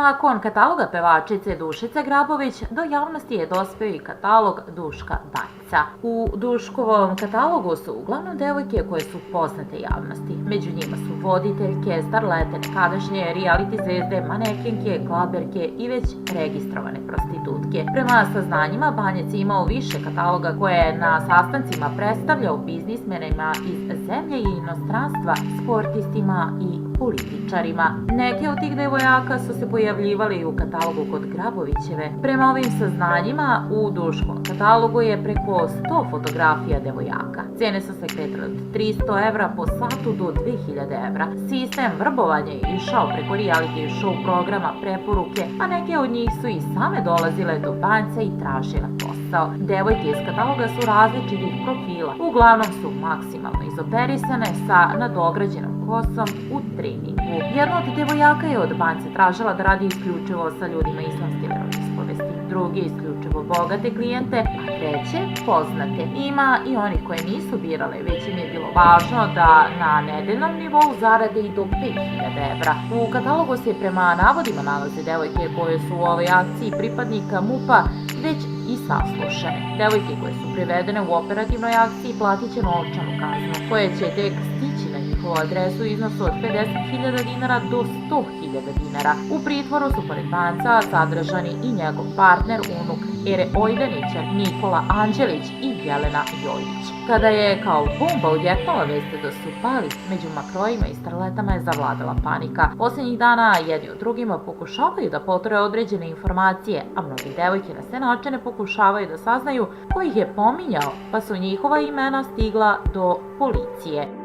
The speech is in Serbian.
Nakon kataloga pevačice Dušice Grabović, do javnosti je dospeo i katalog Duška Banjica. U Duškovom katalogu su uglavnom devojke koje su poznate javnosti. Među njima su voditeljke, starlete, nekadašnje reality zvezde, manekenke, klaberke i već registrovane prostitutke. Prema saznanjima, Banjic je imao više kataloga koje je na sastancima predstavljao biznismenima iz zemlje i inostranstva, sportistima i političarima. Neke od tih devojaka su se pojavljivali u katalogu kod Grabovićeve. Prema ovim saznanjima, u Duškom katalogu je preko 100 fotografija devojaka. Cene su se kretale od 300 evra po satu do 2000 evra. Sistem vrbovanja je išao preko reality show programa Preporuke, a neke od njih su i same dolazile do Banjca i tražile posao. Devojke iz kataloga su različitih profila. Uglavnom su maksimalno izoperisane sa nadograđenom kosom u treningu. Jedna od devojaka je od Banjca tražila da radi isključivo sa ljudima islamske veroispovesti, drugi isključivo bogate klijente, a treće poznate. Ima i oni koje nisu birale, već im je bilo važno da na nedeljnom nivou zarade i do 5000 evra. U katalogu se prema navodima nalaze devojke koje su u ovoj akciji pripadnika MUP-a već i saslušane. Devojke koje su privedene u operativnoj akciji platit će novčanu kaznu, koja će tek stići na njihovu adresu u iznosu od 50.000 dinara do 100.000 dinara. U pritvoru su pored Banjca sadržani i njegov partner, unuk Ere Ojdanića, Nikola Anđelić i Jelena Jojić. Kada je kao bomba udjetnula veste da su pali, među makrojima i starletama je zavladala panika. Posljednjih dana jedni od drugima pokušavaju da potre određene informacije, a mnogi devojke na sve načine pokušavaju da saznaju ko ih je pominjao, pa su njihova imena stigla do policije.